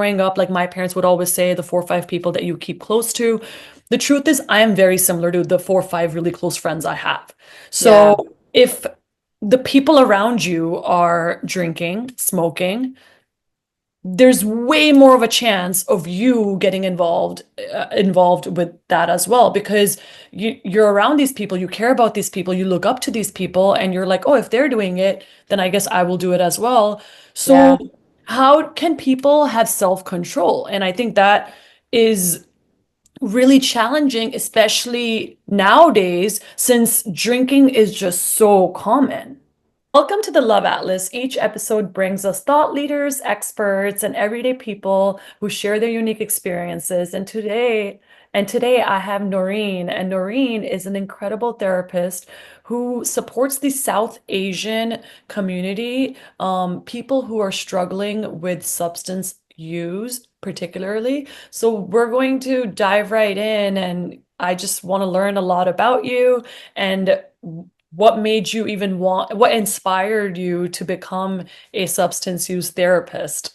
growing up, like my parents would always say, the 4 or 5 people that you keep close to. The truth is, I am very similar to the 4 or 5 really close friends I have. Yeah. So if the people around you are drinking, smoking, there's way more of a chance of you getting involved with that as well because you're around these people, you care about these people, you look up to these people, and you're like, oh, if they're doing it, then I guess I will do it as well. So Yeah. how can people have self-control? And I think that is really challenging, especially nowadays, since drinking is just so common. Welcome to the Love Atlas. Each episode brings us thought leaders, experts, and everyday people who share their unique experiences. And today I have Naureen, and Naureen is an incredible therapist who supports the South Asian community, people who are struggling with substance use, particularly. So we're going to dive right in, and I just want to learn a lot about you and what made you even what inspired you to become a substance use therapist?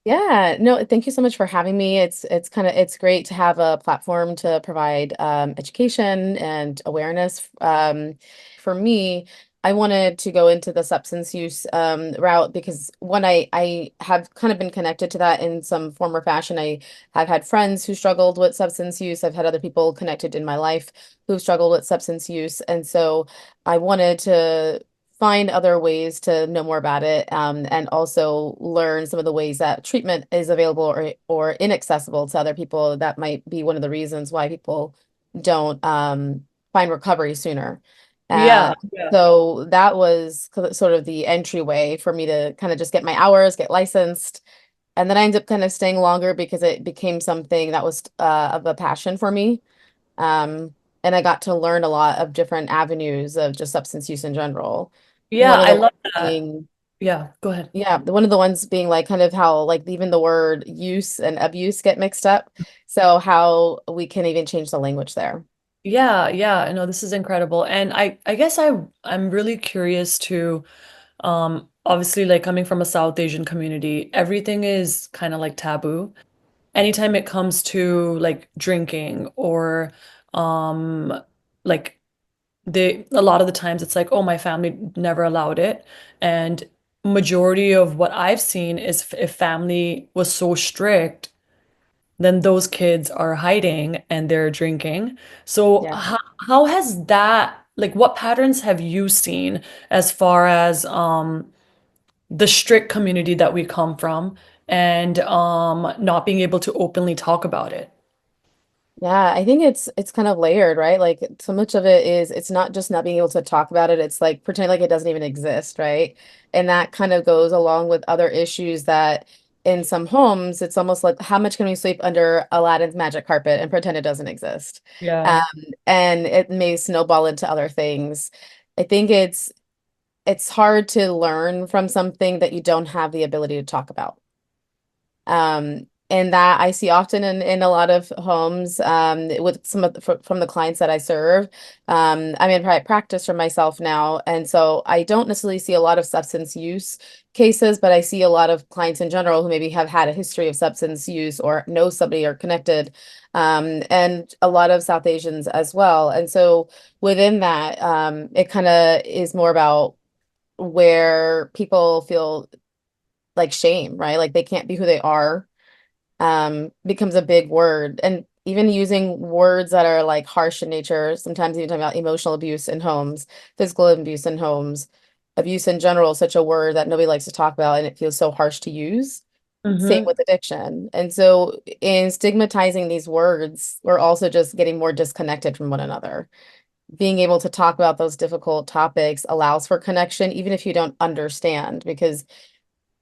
Yeah. No, thank you so much for having me. It's great to have a platform to provide education and awareness. For me, I wanted to go into the substance use route because one, I have kind of been connected to that in some form or fashion. I have had friends who struggled with substance use. I've had other people connected in my life who struggled with substance use. And so I wanted to find other ways to know more about it, and also learn some of the ways that treatment is available or inaccessible to other people. That might be one of the reasons why people don't find recovery sooner. Uh, Yeah, yeah. so that was sort of the entryway for me to kind of just get my hours, get licensed. And then I ended up kind of staying longer because it became something that was of a passion for me. Um, and I got to learn a lot of different avenues of just substance use in general. Yeah, One of I the love ones that. being, Yeah, go ahead. yeah, one of the ones being like kind of how like even the word use and abuse get mixed up. So how we can even change the language there. Yeah, yeah, no, this is incredible. And I guess I'm really curious to obviously, like, coming from a South Asian community, everything is kind of like taboo. Anytime it comes to like drinking or um like a lot of the times it's like, oh, my family never allowed it. And majority of what I've seen is if family was so strict, then those kids are hiding and they're drinking. So Yeah. how has that, like, what patterns have you seen as far as the strict community that we come from and not being able to openly talk about it? Yeah, I think it's kind of layered, right? Like so much of it is it's not just not being able to talk about it, it's like pretend like it doesn't even exist, right? And that kind of goes along with other issues that in some homes, it's almost like how much can we sweep under Aladdin's magic carpet and pretend it doesn't exist? Um, Yeah. and it may snowball into other things. I think it's hard to learn from something that you don't have the ability to talk about. And that I see often in a lot of homes, with some of from the clients that I serve. I'm in private practice for myself now, and so I don't necessarily see a lot of substance use cases, but I see a lot of clients in general who maybe have had a history of substance use or know somebody or connected, and a lot of South Asians as well. And so within that, it kind of is more about where people feel like shame, right? Like they can't be who they are, becomes a big word. And even using words that are like harsh in nature, sometimes even talking about emotional abuse in homes, physical abuse in homes, abuse in general, is such a word that nobody likes to talk about and it feels so harsh to use. Same Mm-hmm. with addiction. And so in stigmatizing these words, we're also just getting more disconnected from one another. Being able to talk about those difficult topics allows for connection, even if you don't understand, because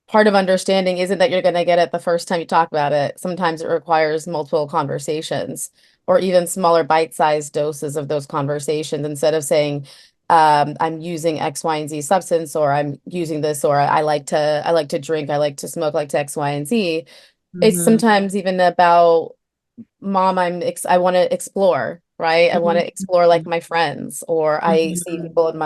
part of understanding isn't that you're going to get it the first time you talk about it. Sometimes it requires multiple conversations or even smaller bite-sized doses of those conversations instead of saying, I'm using X, Y, and Z substance, or I'm using this, or I like to drink, I like to smoke, I like to X, Y, and Z. It's Mm-hmm. sometimes even about mom, I want to explore, right? I want to explore like my friends, or I see Mm-hmm. people in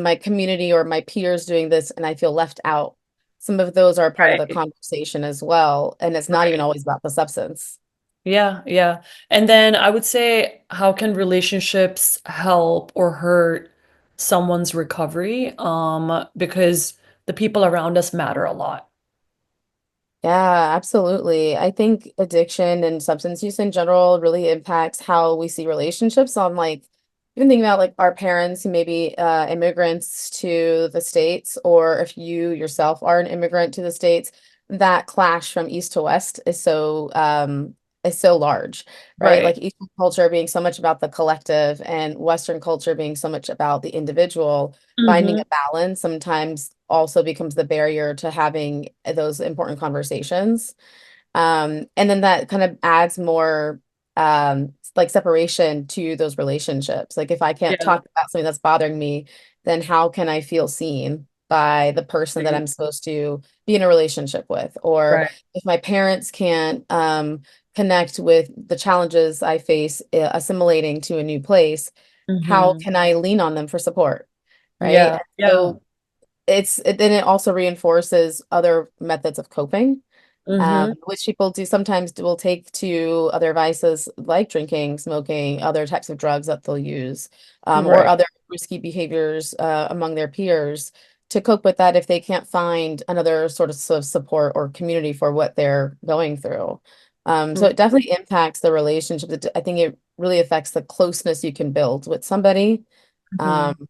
my community or my peers doing this and I feel left out. some of those are part of the Right. conversation as well. And it's not even Right. always about the substance. Yeah, yeah. And then I would say, how can relationships help or hurt someone's recovery? Because the people around us matter a lot. Yeah, absolutely. I think addiction and substance use in general really impacts how we see relationships on like even thinking about like our parents who may be immigrants to the States, or if you yourself are an immigrant to the States, that clash from east to west is so large, right? Right. Like Eastern culture being so much about the collective and Western culture being so much about the individual. Finding Mm-hmm. a balance sometimes also becomes the barrier to having those important conversations. And then that kind of adds more like separation to those relationships. Like if I can't Yeah. talk about something that's bothering me, then how can I feel seen by the person that Right. I'm supposed to be in a relationship with? Or Right. if my parents can't connect with the challenges I face assimilating to a new place, how Mm-hmm. can I lean on them for support? Right. Yeah. Yeah. So then it also reinforces other methods of coping, Mm-hmm. which people do sometimes will take to other vices like drinking, smoking, other types of drugs that they'll use, or Right. other risky behaviors among their peers to cope with that if they can't find another sort of support or community for what they're going through. So it definitely impacts the relationship. I think it really affects the closeness you can build with somebody. Mm-hmm. Um,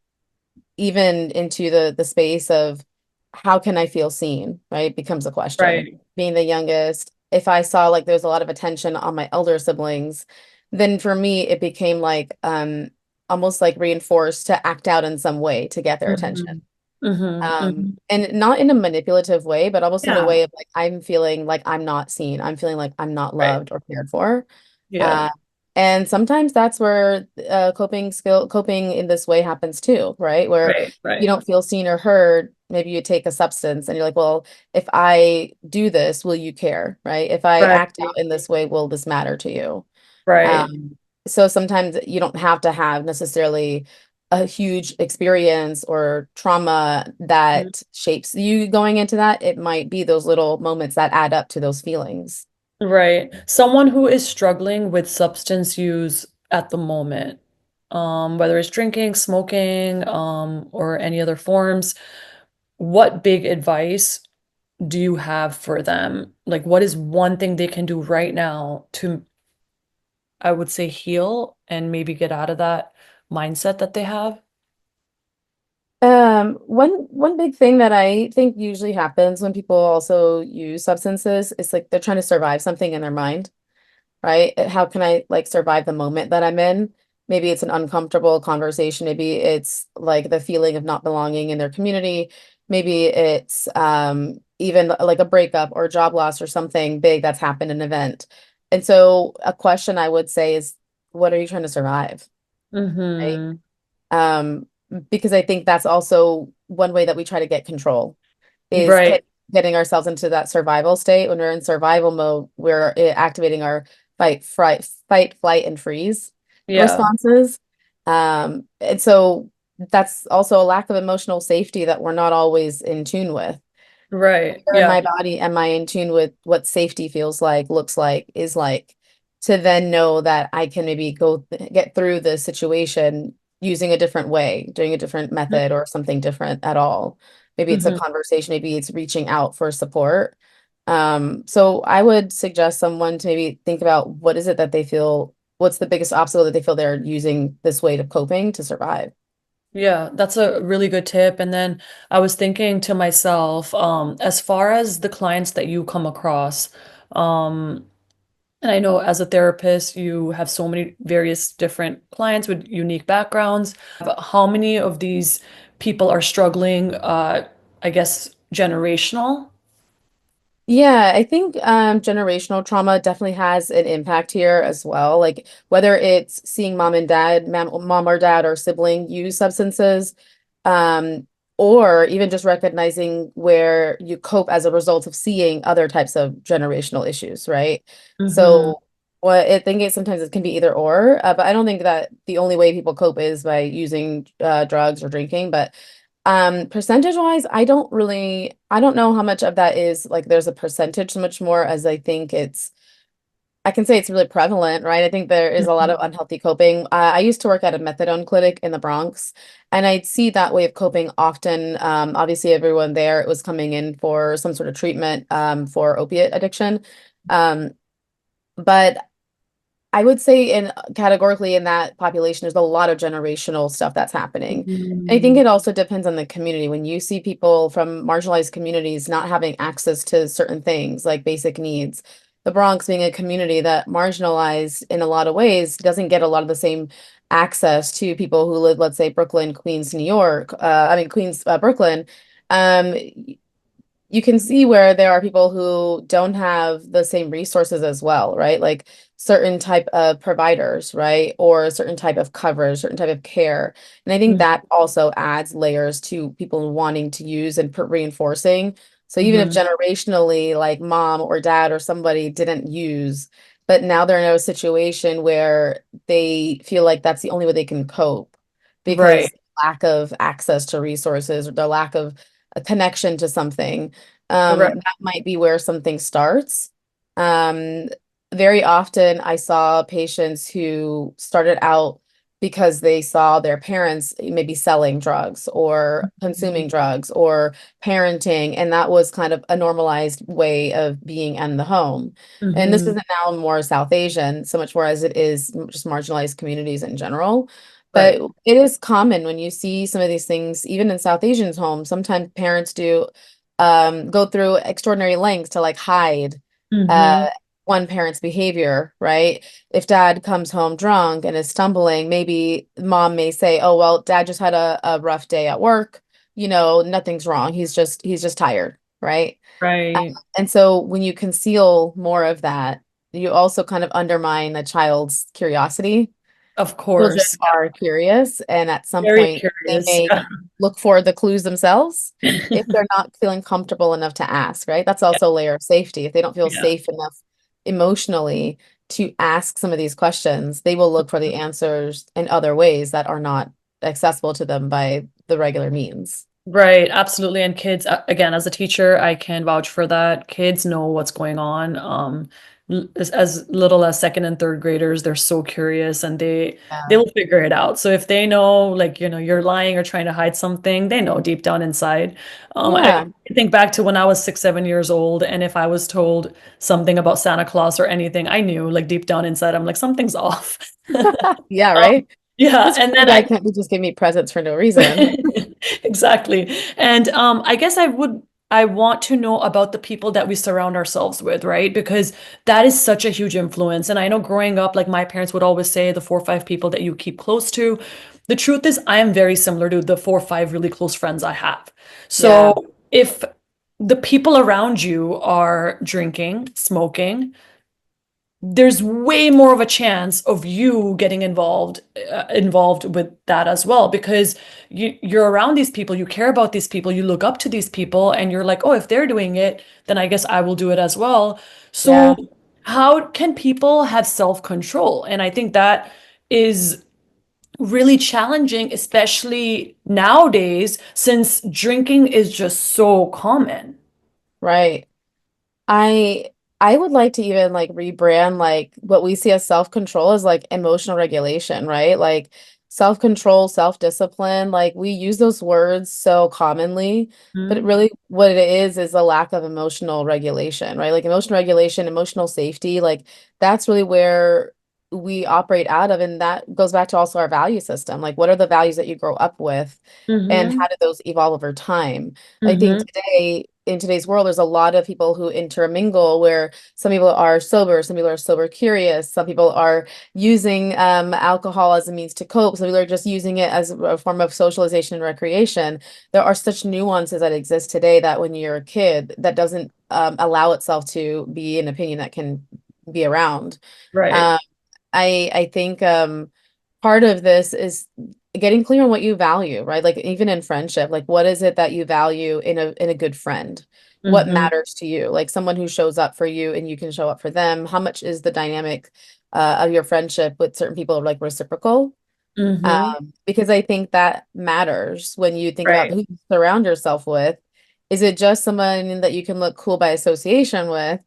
even into the space of how can I feel seen, right? Becomes a question. Right. Being the youngest, if I saw like there's a lot of attention on my elder siblings, then for me it became like almost like reinforced to act out in some way to get their attention. Mm-hmm. Mm-hmm. Mm-hmm. And not in a manipulative way, but almost in a Yeah. way of like I'm feeling like I'm not seen. I'm feeling like I'm not Right. loved or cared for. Yeah. Uh, and sometimes that's where coping in this way happens too, right? Where Right. you Right. don't feel seen or heard, maybe you take a substance and you're like, well, if I do this, will you care, right? If I Right. act out in this way, will this matter to you? Right. So sometimes you don't have to have necessarily a huge experience or trauma that shapes you going into that. It might be those little moments that add up to those feelings. Right. Someone who is struggling with substance use at the moment, whether it's drinking, smoking, or any other forms, what big advice do you have for them? Like, what is one thing they can do right now to, I would say, heal and maybe get out of that mindset that they have? One big thing that I think usually happens when people also use substances is like they're trying to survive something in their mind, right? How can I like survive the moment that I'm in? Maybe it's an uncomfortable conversation. Maybe it's like the feeling of not belonging in their community. Maybe it's even like a breakup or job loss or something big that's happened, an event. And so a question I would say is, what are you trying to survive? Right? Mm-hmm. Um, because I think that's also one way that we try to get control is Right. getting ourselves into that survival state. When we're in survival mode, we're activating our fight, flight, and freeze Yeah. responses. And so that's also a lack of emotional safety that we're not always in tune with. Right. Where in Yeah. my body am I in tune with what safety feels like, looks like, is like, to then know that I can maybe get through the situation using a different way, doing a different method or something different at all. Maybe it's a Mm-hmm. conversation, maybe it's reaching out for support. So I would suggest someone to maybe think about what is it that they feel, what's the biggest obstacle that they feel they're using this way of coping to survive. Yeah, that's a really good tip. And then I was thinking to myself, as far as the clients that you come across, um, and I know as a therapist, you have so many various different clients with unique backgrounds. How many of these people are struggling, I guess, generational? Yeah, I think generational trauma definitely has an impact here as well. Like whether it's seeing mom and dad, mom or dad or sibling use substances, um, or even just recognizing where you cope as a result of seeing other types of generational issues, right? Mm-hmm. So what I think sometimes it can be either or, but I don't think that the only way people cope is by using drugs or drinking, but Percentage wise, I don't know how much of that is like there's a percentage so much more as I can say it's really prevalent, right? I think there is a lot of Mhm. unhealthy coping. I used to work at a methadone clinic in the Bronx, and I'd see that way of coping often. Obviously, everyone there it was coming in for some sort of treatment for opiate addiction. Um, but I would say in categorically in that population, there's a lot of generational stuff that's happening. I think Mhm. it also depends on the community. When you see people from marginalized communities not having access to certain things like basic needs, the Bronx being a community that marginalized in a lot of ways doesn't get a lot of the same access to people who live, let's say, Brooklyn, Queens, New York, Queens, Brooklyn. Um, you can see where there are people who don't have the same resources as well, right? Like certain type of providers, right? Or a certain type of coverage, certain type of care. And I think Mhm. that also adds layers to people wanting to use and reinforcing. So even if Mhm. generationally, like mom or dad or somebody didn't use, but now they're in a situation where they feel like that's the only way they can cope Right. because lack of access to resources or the lack of a connection to something, Right. that might be where something starts. Um, Very often I saw patients who started out because they saw their parents maybe selling drugs or consuming drugs or parenting, and that was kind of a normalized way of being in the home. And this Mhm. isn't now more South Asian, so much more as it is just marginalized communities in general. But Right. it is common when you see some of these things, even in South Asians' homes, sometimes parents do go through extraordinary lengths to like hide uh Mhm. one parent's behavior, right? If dad comes home drunk and is stumbling, maybe mom may say, "Oh, well, dad just had a rough day at work. Nothing's wrong. He's just tired," right? Right. And so when you conceal more of that, you also kind of undermine a child's curiosity. Of Children course. are curious, and at some Very point, they curious. may look for the clues themselves if they're not feeling comfortable enough to ask, right? That's Yeah. also a layer of safety. If they don't feel Yeah. safe enough emotionally to ask some of these questions, they will look for the answers in other ways that are not accessible to them by the regular means. Right, absolutely. And kids, again, as a teacher, I can vouch for that. Kids know what's going on. As little as second and third graders, they're so curious and they Yeah. will figure it out. So if they know, like, you're lying or trying to hide something, they know deep down inside. I Yeah. think back to when I was 6, 7 years old, and if I was told something about Santa Claus or anything, I knew, like, deep down inside, I'm like, something's off. Yeah, Um, right? yeah, This and crazy then guy can't be just give me presents for no reason. Exactly. And I guess I want to know about the people that we surround ourselves with, right? Because that is such a huge influence. And I know growing up, like my parents would always say, the 4 or 5 people that you keep close to. The truth is, I am very similar to the 4 or 5 really close friends I have. Yeah, So if the people around you are drinking, smoking, there's way more of a chance of you getting involved with that as well, because you're around these people, you care about these people, you look up to these people, and you're like, oh, if they're doing it, then I guess I will do it as well. So yeah, how can people have self-control? And I think that is really challenging, especially nowadays, since drinking is just so common. right. I I would like to even like rebrand like what we see as self-control as like emotional regulation, right? Like self-control, self-discipline, like we use those words so commonly, but Mhm. really what it is a lack of emotional regulation, right? Like emotional regulation, emotional safety, like that's really where we operate out of, and that goes back to also our value system. Like what are the values that you grow up with and Mm-hmm. how do those evolve over time? I think Mm-hmm. today in today's world, there's a lot of people who intermingle where some people are sober, some people are sober curious, some people are using alcohol as a means to cope, some people are just using it as a form of socialization and recreation. There are such nuances that exist today that when you're a kid, that doesn't allow itself to be an opinion that can be around. Right. Um, I think part of this is getting clear on what you value, right? Like even in friendship, like what is it that you value in a good friend? What Mm-hmm. matters to you? Like someone who shows up for you and you can show up for them. How much is the dynamic of your friendship with certain people like reciprocal? Mm-hmm. Because I think that matters when you think about Right. who you surround yourself with. Is it just someone that you can look cool by association with,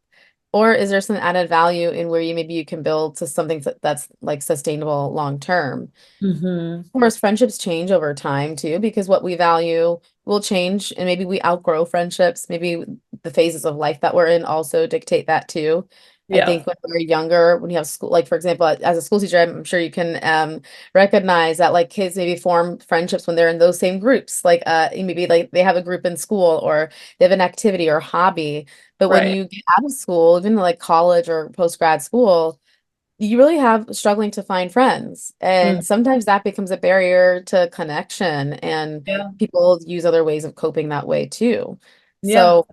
or is there some added value in where you maybe you can build to something that's like sustainable long term? Mm-hmm. Of course, friendships change over time too, because what we value will change, and maybe we outgrow friendships. Maybe the phases of life that we're in also dictate that too. I Yeah. think when we're younger, when you have school, like for example, as a school teacher, I'm sure you can recognize that like kids maybe form friendships when they're in those same groups. Like maybe like they have a group in school or they have an activity or hobby. But when Right. you get out of school, even like college or post grad school, you really have struggling to find friends. Mm. And sometimes that becomes a barrier to connection, and Yeah. people use other ways of coping that way too. Yeah. So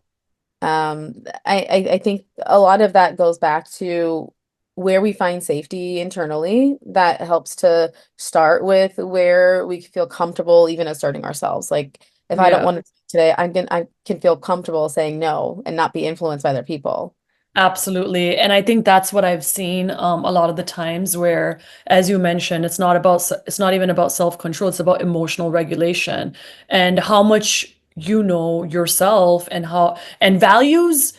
I think a lot of that goes back to where we find safety internally that helps to start with where we feel comfortable even asserting ourselves. Like if I don't Yeah. want to today, I can feel comfortable saying no and not be influenced by other people. Absolutely. And I think that's what I've seen a lot of the times where, as you mentioned, it's not even about self-control, it's about emotional regulation and how much you know yourself and how and values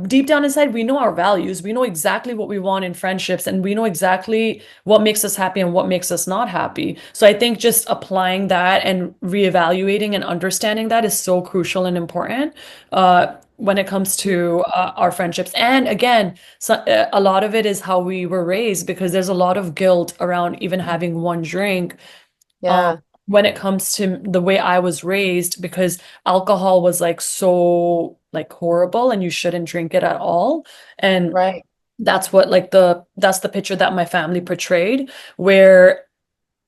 deep down inside, we know our values. We know exactly what we want in friendships and we know exactly what makes us happy and what makes us not happy. So I think just applying that and reevaluating and understanding that is so crucial and important. When it comes to our friendships. And again, a lot of it is how we were raised because there's a lot of guilt around even having one drink. Um, Yeah, when it comes to the way I was raised, because alcohol was like so like horrible and you shouldn't drink it at all. And right. that's the picture that my family portrayed, where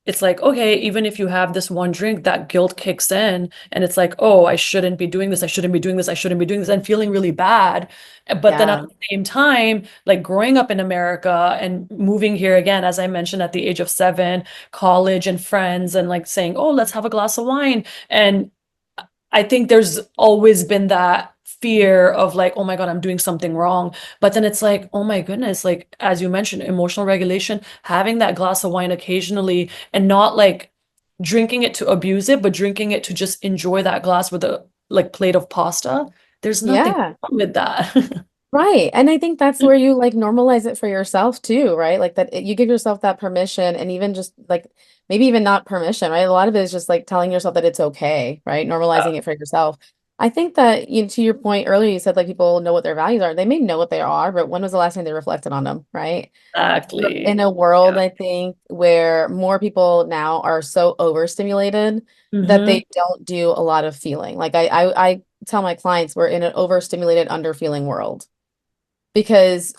it's like, okay, even if you have this one drink, that guilt kicks in and it's like, oh, I shouldn't be doing this. I shouldn't be doing this. I shouldn't be doing this and feeling really bad. But then at Yeah, the same time, like growing up in America and moving here again, as I mentioned, at the age of 7, college and friends and like saying, oh, let's have a glass of wine. And I think there's always been that fear of like, oh my God, I'm doing something wrong. But then it's like, oh my goodness, like as you mentioned, emotional regulation, having that glass of wine occasionally and not like drinking it to abuse it, but drinking it to just enjoy that glass with a like plate of pasta. There's nothing yeah. wrong with that. Right. And I think that's where you like normalize it for yourself too, right? Like that you give yourself that permission, and even just like maybe even not permission, right? A lot of it is just like telling yourself that it's okay, right? Normalizing it for yourself. I think that, you know, to your point earlier, you said like people know what their values are. They may know what they are, but when was the last time they reflected on them, right? We're in Exactly. a world, Yeah. I think, where more people now are so overstimulated that Mm-hmm. they don't do a lot of feeling. Like I tell my clients we're in an overstimulated, underfeeling world because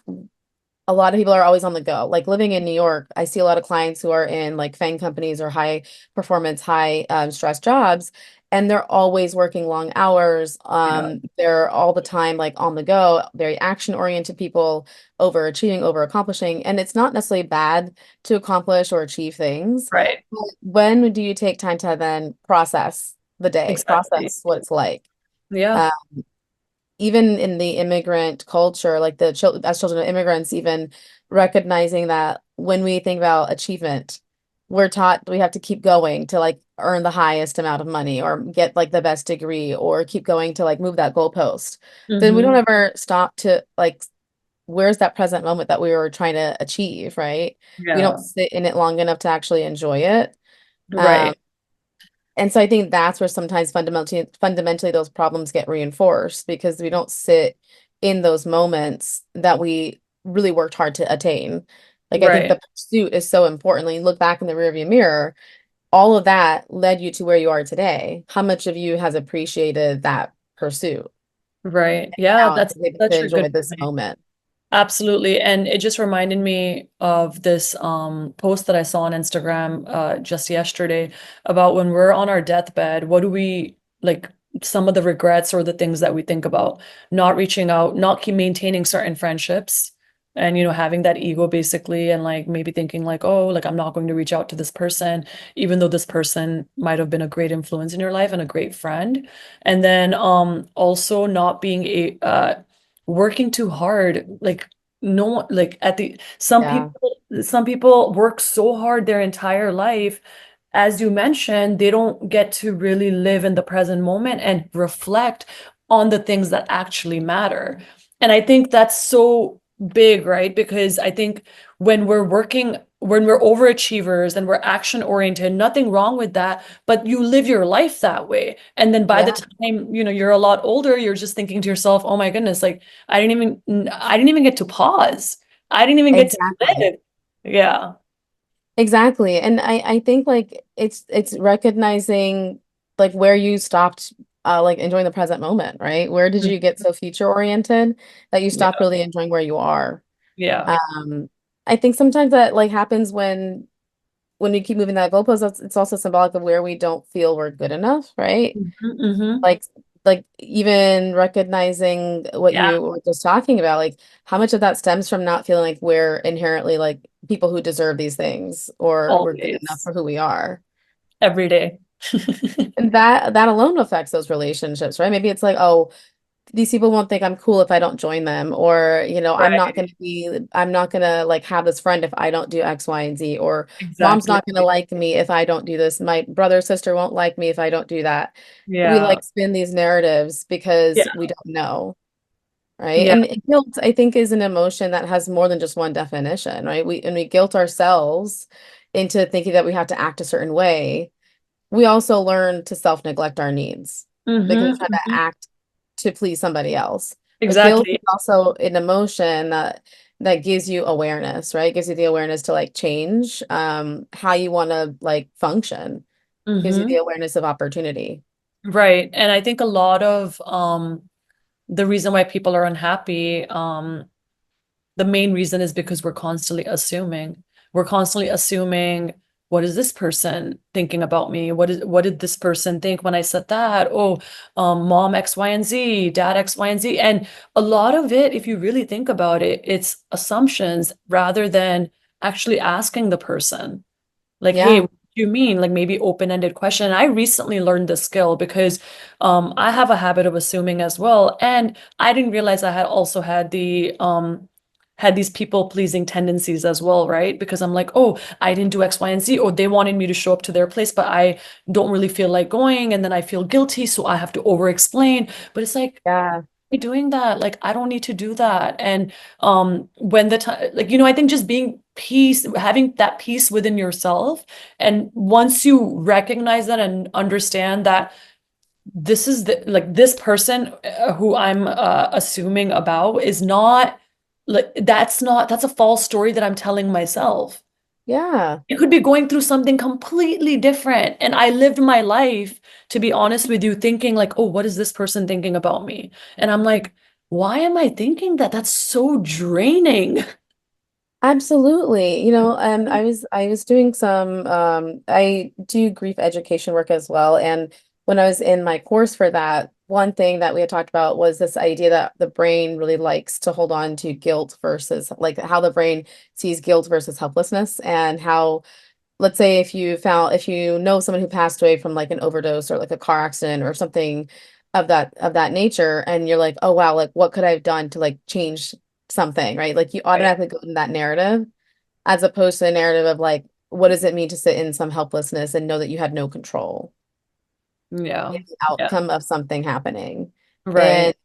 a lot of people are always on the go. Like living in New York, I see a lot of clients who are in like FANG companies or high performance, high stress jobs, and they're always working long hours. Yeah. They're all the time like on the go, very action oriented people, overachieving, over accomplishing. And it's not necessarily bad to accomplish or achieve things. Right. But when do you take time to then process the day, Exactly. process what it's like? Yeah. Uh, Even in the immigrant culture, like the children as children of immigrants, even recognizing that when we think about achievement, we're taught we have to keep going to like earn the highest amount of money or get like the best degree or keep going to like move that goalpost. Then we don't Mm-hmm. ever stop to like, where's that present moment that we were trying to achieve, right? We don't Yeah. sit in it long enough to actually enjoy it. Um, Right. and so I think that's where sometimes fundamentally those problems get reinforced because we don't sit in those moments that we really worked hard to attain. Like I think Right. the pursuit is so important. When you look back in the rearview mirror, all of that led you to where you are today. How much of you has appreciated that pursuit? Right. Yeah, Now that's is able to such a enjoy good this point. moment. Absolutely. And it just reminded me of this post that I saw on Instagram just yesterday about when we're on our deathbed, what do we like some of the regrets or the things that we think about not reaching out, not keep maintaining certain friendships and having that ego basically and like maybe thinking like, oh, like I'm not going to reach out to this person even though this person might have been a great influence in your life and a great friend. And then also not being working too hard, like no one like at the some Yeah. people some people work so hard their entire life. As you mentioned, they don't get to really live in the present moment and reflect on the things that actually matter. And I think that's so big, right? Because I think when we're overachievers and we're action oriented, nothing wrong with that, but you live your life that way. And then by the Yeah, time, you're a lot older, you're just thinking to yourself, oh my goodness, like I didn't even get to pause. I didn't even get to exactly. live. Yeah. Exactly. And I think like it's recognizing like where you stopped like enjoying the present moment, right? Where did you get so future oriented that you stopped Yeah. really enjoying where you are? Yeah. Um, I think sometimes that like happens when we keep moving that goalpost, it's also symbolic of where we don't feel we're good enough, right? Hmm. Like like even recognizing what Yeah. you were just talking about, like how much of that stems from not feeling like we're inherently like people who deserve these things or we're good enough Always. for who we are. Every day. And that alone affects those relationships, right? Maybe it's like, oh, these people won't think I'm cool if I don't join them, or Right. I'm not gonna like have this friend if I don't do X, Y, and Z, or mom's Exactly. not gonna like me if I don't do this. My brother, sister won't like me if I don't do that. We Yeah. like spin these narratives because Yeah. we don't know, right? Yeah. And guilt, I think, is an emotion that has more than just one definition, right? We guilt ourselves into thinking that we have to act a certain way. We also learn to self-neglect our needs because we're Hmm. trying to act to please somebody else. But guilt is Exactly. also an emotion that gives you awareness, right? It gives you the awareness to like change how you want to like function. Gives you the Hmm. awareness of opportunity. Right. And I think a lot of the reason why people are unhappy, the main reason is because we're constantly assuming. We're constantly assuming, what is this person thinking about me? What did this person think when I said that? Oh, mom X, Y, and Z, dad X, Y, and Z. And a lot of it, if you really think about it, it's assumptions rather than actually asking the person. Like, hey, Yeah. what do you mean? Like maybe open-ended question. And I recently learned this skill because I have a habit of assuming as well. And I didn't realize I had also had these people-pleasing tendencies as well, right? Because I'm like, oh, I didn't do X, Y, and Z. Or they wanted me to show up to their place, but I don't really feel like going, and then I feel guilty, so I have to over-explain. But it's like, Yeah. doing that, like I don't need to do that. And when the time, like, I think just being peace, having that peace within yourself, and once you recognize that and understand that this is the like this person who I'm assuming about is not, like, that's a false story that I'm telling myself. Yeah. It could be going through something completely different. And I lived my life, to be honest with you, thinking like, oh, what is this person thinking about me? And I'm like, why am I thinking that? That's so draining. Absolutely. I was doing some I do grief education work as well. And when I was in my course for that, one thing that we had talked about was this idea that the brain really likes to hold on to guilt versus like how the brain sees guilt versus helplessness and how let's say if you know someone who passed away from like an overdose or like a car accident or something of that nature and you're like, oh wow, like what could I have done to like change something, right? Like you Right. automatically go in that narrative as opposed to a narrative of like what does it mean to sit in some helplessness and know that you had no control Yeah. in the Yeah. outcome of something happening. And Right.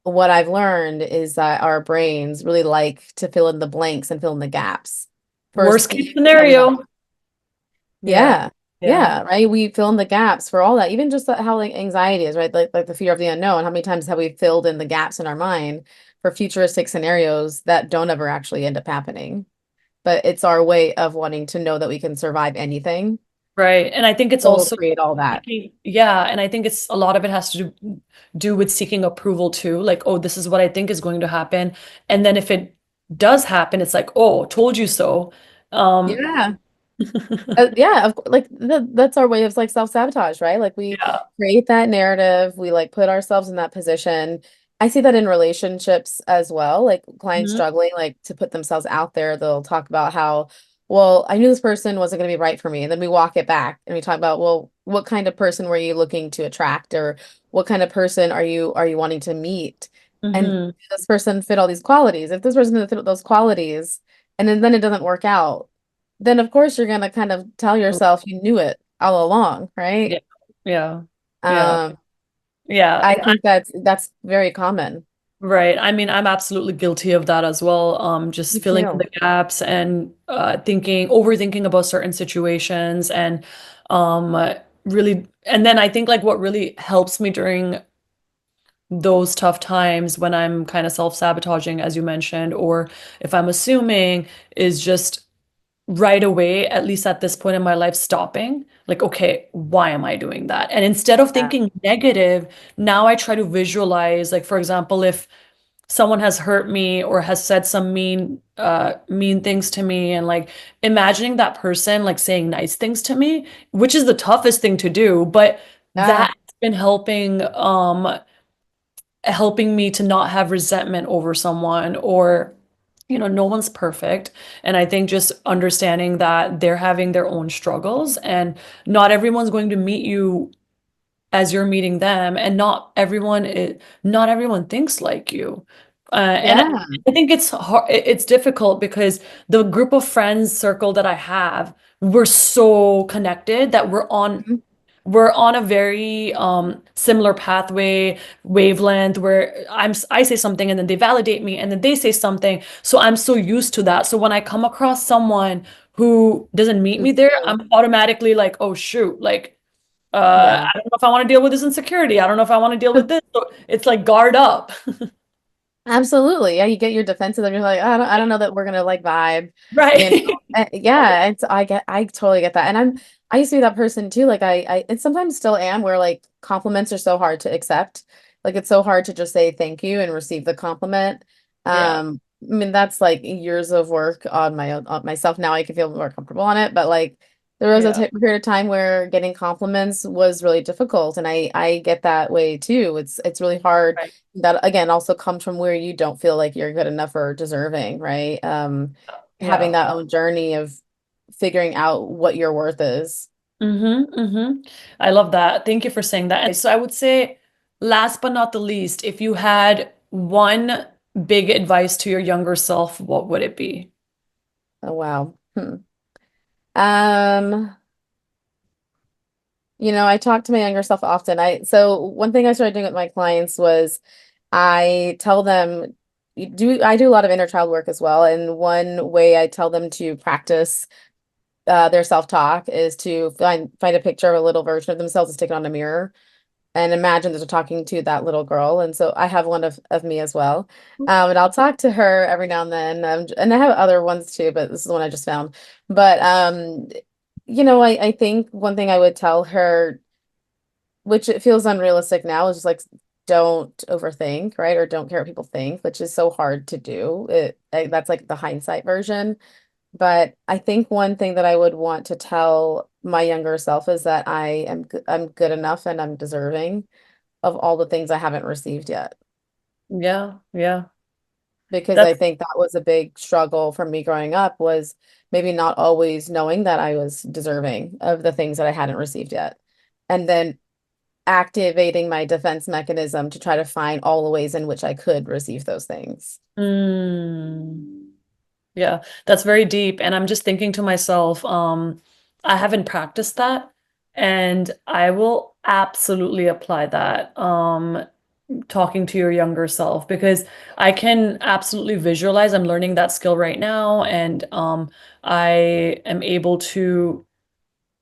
what I've learned is that our brains really like to fill in the blanks and fill in the gaps for Worst things case that we don't. scenario. Yeah. Yeah. Yeah. Yeah, right. We fill in the gaps for all that, even just how like anxiety is, right? Like the fear of the unknown. How many times have we filled in the gaps in our mind for futuristic scenarios that don't ever actually end up happening? But it's our way of wanting to know that we can survive anything. Right. And I think it's We'll also create all that. yeah, and I think it's a lot of it has to do with seeking approval too. Like, oh, this is what I think is going to happen. And then if it does happen, it's like, oh, told you so. Um, Yeah. Yeah, like that's our way of like self-sabotage, right? Like we yeah. create that narrative, we like put ourselves in that position. I see that in relationships as well, like clients Mhm. struggling like to put themselves out there, they'll talk about how, well, I knew this person wasn't going to be right for me. And then we walk it back and we talk about, well, what kind of person were you looking to attract or what kind of person are you wanting to meet? And Mhm. does this person fit all these qualities? If this person doesn't fit those qualities, and then it doesn't work out, then of course you're gonna kind of tell yourself you knew it all along, right? Yeah. Yeah. Yeah. Um, Yeah. I think that's very common. Right. I mean, I'm absolutely guilty of that as well. Me Just filling in too. the gaps and overthinking about certain situations and really, and then I think like what really helps me during those tough times when I'm kind of self-sabotaging, as you mentioned, or if I'm assuming, is just right away, at least at this point in my life, stopping. Like, okay, why am I doing that? And instead of Yeah. thinking negative, now I try to visualize, like, for example, if someone has hurt me or has said some mean things to me, and like imagining that person like saying nice things to me, which is the toughest thing to do, but Yeah. that's been helping me to not have resentment over someone, or no one's perfect. And I think just understanding that they're having their own struggles, and not everyone's going to meet you as you're meeting them, and not everyone thinks like you. And Yeah. I think it's hard, it's difficult because the group of friends circle that I have, we're so connected that Mhm. we're on a very similar pathway, wavelength, where I say something and then they validate me and then they say something. So I'm so used to that. So when I come across someone who doesn't meet me there, Yeah. I'm automatically like, oh shoot, like Yeah. I don't know if I want to deal with this insecurity. I don't know if I want to deal with this. So it's like guard up. Absolutely. Yeah, you get your defensive and you're like, I don't know that we're gonna like vibe, you know. Right. Yeah, I totally get that. And I used to be that person too. Like I and sometimes still am where like compliments are so hard to accept. Like it's so hard to just say thank you and receive the compliment. Yeah. I mean that's like years of work on my own on myself. Now I can feel more comfortable on it, but like there was a Yeah. period of time where getting compliments was really difficult, and I get that way too. It's really hard. Right. That again also comes from where you don't feel like you're good enough or deserving, right? Having Yeah. that own journey of figuring out what your worth is. Mm-hmm. Mm-hmm. I love that. Thank you for saying that. And so I would say, last but not the least, if you had one big advice to your younger self, what would it be? Oh wow. Um, I talk to my younger self often. So one thing I started doing with my clients was I tell them I do a lot of inner child work as well. And one way I tell them to practice their self-talk is to find a picture of a little version of themselves and stick it on a mirror and imagine that they're talking to that little girl. And so I have one of me as well. And I'll talk to her every now and then. And I have other ones too, but this is the one I just found. But I think one thing I would tell her, which it feels unrealistic now, is just like don't overthink, right? Or don't care what people think, which is so hard to do. That's like the hindsight version. But I think one thing that I would want to tell my younger self is that I'm good enough and I'm deserving of all the things I haven't received yet. Yeah. Yeah. Because I That's think that was a big struggle for me growing up was maybe not always knowing that I was deserving of the things that I hadn't received yet. And then activating my defense mechanism to try to find all the ways in which I could receive those things. mm. Yeah, that's very deep. And I'm just thinking to myself, I haven't practiced that, and I will absolutely apply that, talking to your younger self, because I can absolutely visualize. I'm learning that skill right now, and I am able to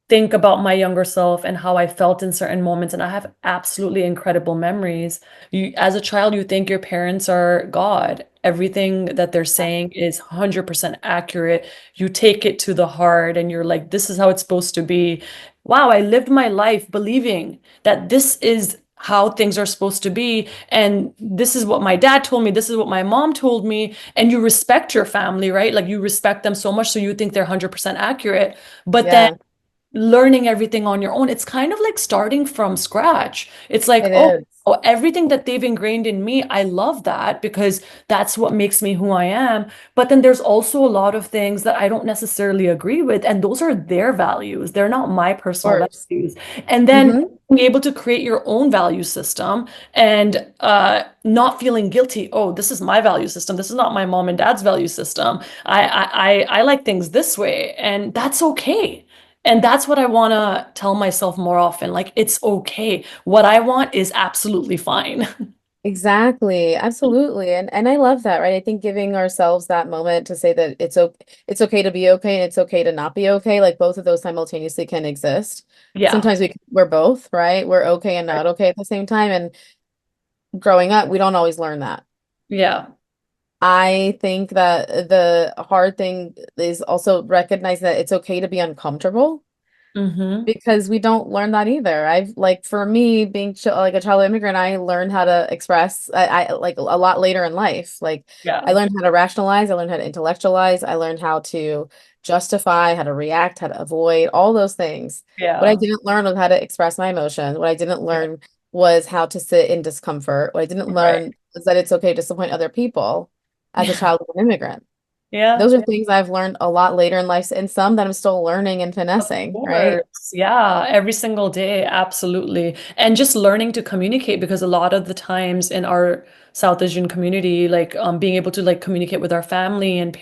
think about my younger self and how I felt in certain moments. And I have absolutely incredible memories. As a child, you think your parents are God. Everything that they're saying is 100% accurate. You take it to the heart and you're like, this is how it's supposed to be. Wow, I lived my life believing that this is how things are supposed to be. And this is what my dad told me. This is what my mom told me. And you respect your family, right? Like you respect them so much. So you think they're 100% accurate. But then Yeah. learning everything on your own. It's kind of like starting from scratch. It's like, It oh, is. everything that they've ingrained in me, I love that because that's what makes me who I am. But then there's also a lot of things that I don't necessarily agree with, and those are their values. They're not my Of personal course. values. And then Hmm. being able to create your own value system and not feeling guilty. Oh, this is my value system. This is not my mom and dad's value system. I like things this way, and that's okay. And that's what I want to tell myself more often. Like, it's okay. What I want is absolutely fine. Exactly. Absolutely. And I love that, right? I think giving ourselves that moment to say that it's okay to be okay and it's okay to not be okay, like both of those simultaneously can exist. Yeah. Sometimes we're both, right? We're okay and Right. not okay at the same time. And growing up, we don't always learn that. Yeah. I think that the hard thing is also recognize that it's okay to be uncomfortable Mm-hmm. because we don't learn that either. I've like for me being like a child immigrant, I learned how to express I like a lot later in life. Like I Yeah. learned how to rationalize, I learned how to intellectualize, I learned how to justify, how to react, how to avoid, all those things. What I Yeah. didn't learn was how to express my emotions. What I didn't Yeah. learn was how to sit in discomfort. What I didn't Right. learn was that it's okay to disappoint other people as a Yeah. child of an immigrant. Yeah. Those are things I've learned a lot later in life, and some that I'm still learning and Of finessing, right? course. Yeah, every single day, absolutely. And just learning to communicate because a lot of the times in our South Asian community, like being able to like communicate with our family and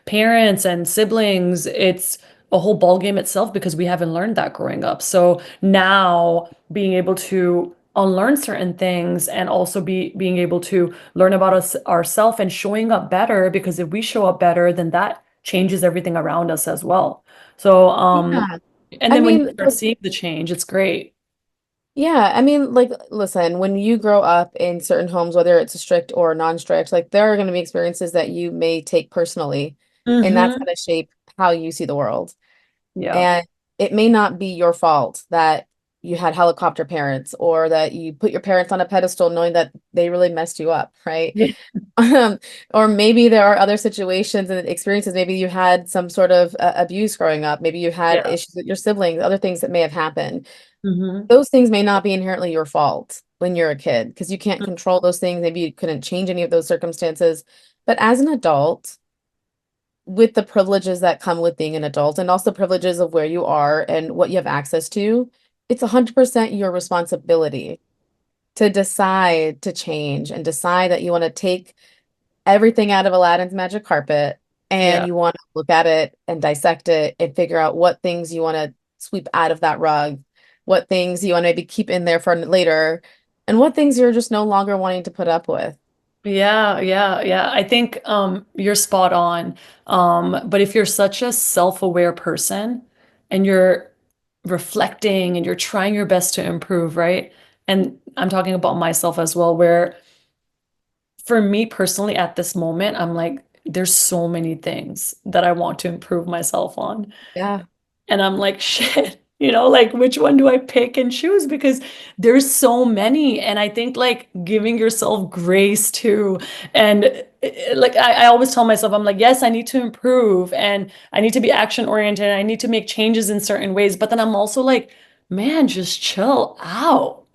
parents and siblings, it's a whole ball game itself because we haven't learned that growing up. So now being able to unlearn certain things and also being able to learn about us ourselves and showing up better because if we show up better, then that changes everything around us as well. So, Yeah. and I then when you mean, start seeing the change, it's great. yeah, I mean, like, listen, when you grow up in certain homes, whether it's a strict or non-strict, like there are going to be experiences that you may take personally, and that's Mm-hmm. going to shape how you see the world. Yeah. And it may not be your fault that you had helicopter parents or that you put your parents on a pedestal knowing that they really messed you up, right? Yeah. Um, or maybe there are other situations and experiences. Maybe you had some sort of abuse growing up. Maybe you had Yeah. issues with your siblings, other things that may have happened. Mm-hmm. Those things may not be inherently your fault when you're a kid because you can't control those things. Maybe you couldn't change any of those circumstances. But as an adult, with the privileges that come with being an adult and also privileges of where you are and what you have access to, it's 100% your responsibility to decide to change and decide that you want to take everything out of Aladdin's magic carpet and Yeah. you want to look at it and dissect it and figure out what things you want to sweep out of that rug, what things you want to maybe keep in there for later, and what things you're just no longer wanting to put up with. Yeah, yeah, yeah. I think you're spot on. But if you're such a self-aware person and you're reflecting and you're trying your best to improve, right? And I'm talking about myself as well, where for me personally at this moment, I'm like, there's so many things that I want to improve myself on. Yeah. And I'm like, shit, like which one do I pick and choose? Because there's so many. And I think like giving yourself grace too. And like I always tell myself, I'm like, yes, I need to improve and I need to be action oriented. And I need to make changes in certain ways. But then I'm also like, man, just chill out.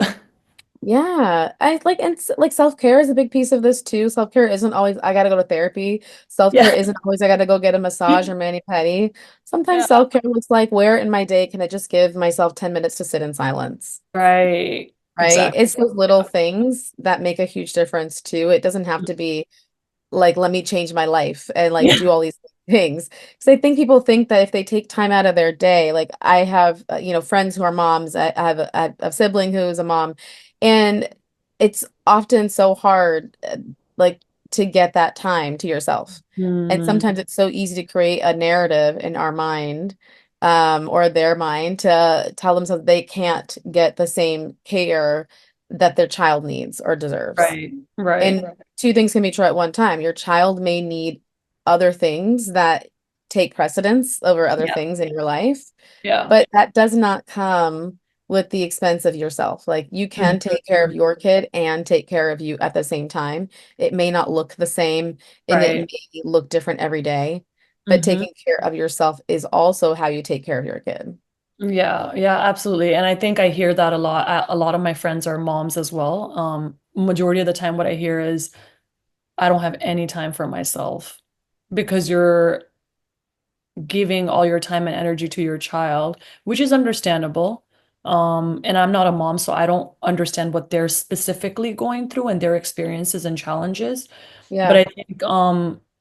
Yeah, I like and like self-care is a big piece of this too. Self-care isn't always I gotta go to therapy. Self-care Yeah. isn't always I gotta go get a massage or mani-pedi. Sometimes Yeah. self-care looks like where in my day can I just give myself 10 minutes to sit in silence, Right. right? Exactly. It's those little things that make a huge difference too. It doesn't have to be like let me change my life and like Yeah. do all these things because I think people think that if they take time out of their day, like I have friends who are moms. I have a sibling who is a mom, and it's often so hard like to get that time to yourself, and Hmm. sometimes it's so easy to create a narrative in our mind or their mind to tell themselves they can't get the same care that their child needs or deserves. Right. Right. And two things can be true at one time. Your child may need other things that take precedence over other Yeah. things in your life, Yeah. but that does not come with the expense of yourself. Like you can Mhm. take care of your kid and take care of you at the same time. It may not look the same and it Right. may look different every day, but Hmm. taking care of yourself is also how you take care of your kid. Yeah, yeah, absolutely. And I think I hear that a lot. A lot of my friends are moms as well. Majority of the time, what I hear is, I don't have any time for myself because you're giving all your time and energy to your child, which is understandable. And I'm not a mom, so I don't understand what they're specifically going through and their experiences and challenges. But Yeah. I think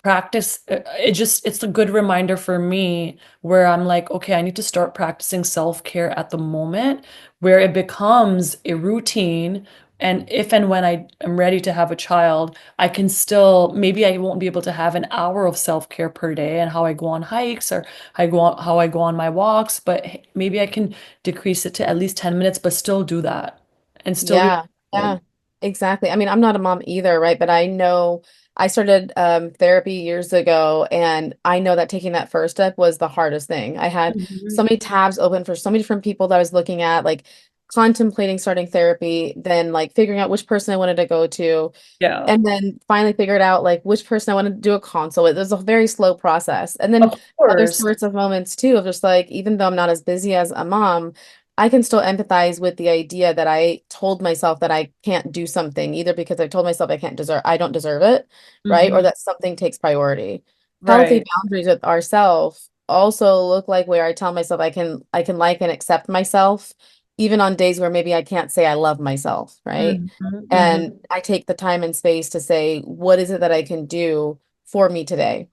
practice it's a good reminder for me where I'm like, okay, I need to start practicing self-care at the moment where it becomes a routine. And if and when I am ready to have a child, I can still, maybe I won't be able to have an hour of self-care per day and how I go on hikes or how I go on my walks, but maybe I can decrease it to at least 10 minutes, but still do that and still be Yeah, good. yeah, exactly. I mean, I'm not a mom either, right? But I know I started therapy years ago, and I know that taking that first step was the hardest thing. I had so Mhm. many tabs open for so many different people that I was looking at, like contemplating starting therapy, then like figuring out which person I wanted to go to, Yeah, and then finally figured out like which person I wanted to do a consult with. It was a very slow process. And then of other course. sorts of moments too of just like, even though I'm not as busy as a mom, I can still empathize with the idea that I told myself that I can't do something, either because I told myself I don't deserve it, right? Or Hmm. that something takes priority. Healthy Right. boundaries with ourselves also look like where I tell myself I can like and accept myself, even on days where maybe I can't say I love myself, right? Hmm. And Hmm. I take the time and space to say, what is it that I can do for me today?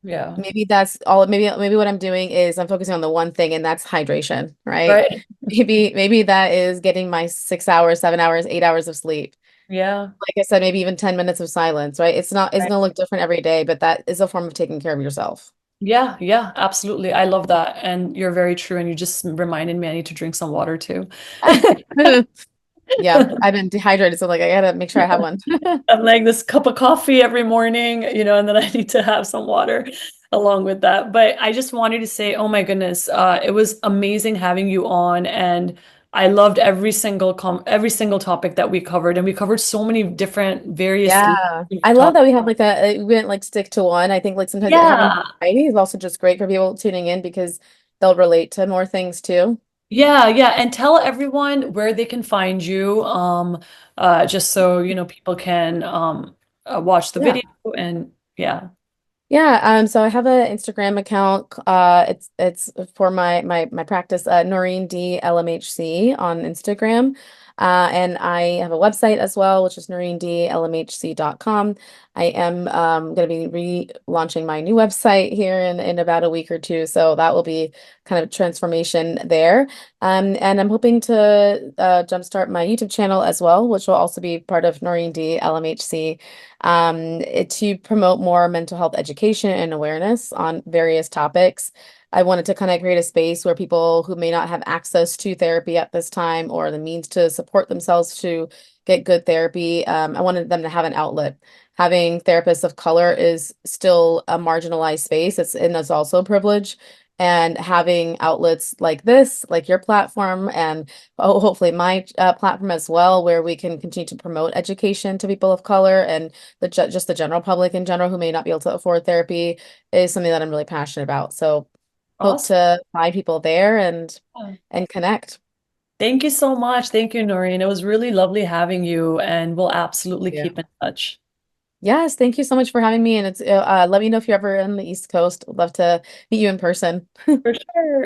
Yeah. Maybe that's all, maybe what I'm doing is I'm focusing on the one thing, and that's hydration, right? Right. Maybe that is getting my 6 hours, 7 hours, 8 hours of sleep. Yeah. Like I said, maybe even 10 minutes of silence, right? It's Right. gonna look different every day, but that is a form of taking care of yourself. Yeah. Yeah. Absolutely. I love that. And you're very true. And you just reminded me I need to drink some water too. Yeah, I've been dehydrated, so like I gotta make sure I have one. I'm like this cup of coffee every morning, and then I need to have some water along with that. But I just wanted to say, oh my goodness, it was amazing having you on, and I loved every single topic that we covered, and we covered so many different various Yeah. I love topics. that we have like we didn't like stick to one. I think like sometimes having Yeah, variety is also just great for people tuning in because they'll relate to more things too. yeah, yeah, and tell everyone where they can find you, just so people can watch the Yeah. video and yeah. Yeah, so I have an Instagram account. It's for my practice, Noreen D LMHC on Instagram. And I have a website as well, which is noreendlmhc.com. I am going to be relaunching my new website here in about a week or two, so that will be kind of transformation there. And I'm hoping to jumpstart my YouTube channel as well, which will also be part of Noreen D LMHC, to promote more mental health education and awareness on various topics. I wanted to kind of create a space where people who may not have access to therapy at this time or the means to support themselves to get good therapy, I wanted them to have an outlet. Having therapists of color is still a marginalized space. It's also a privilege. And having outlets like this, like your platform, and hopefully my platform as well, where we can continue to promote education to people of color and just the general public in general who may not be able to afford therapy, is something that I'm really passionate about. So hope Awesome. to find people there and connect. Thank you so much. Thank you, Noreen. It was really lovely having you, and we'll absolutely Yeah. keep in touch. Yes, thank you so much for having me. And it's let me know if you're ever in the East Coast. I'd love to meet you in person. For sure.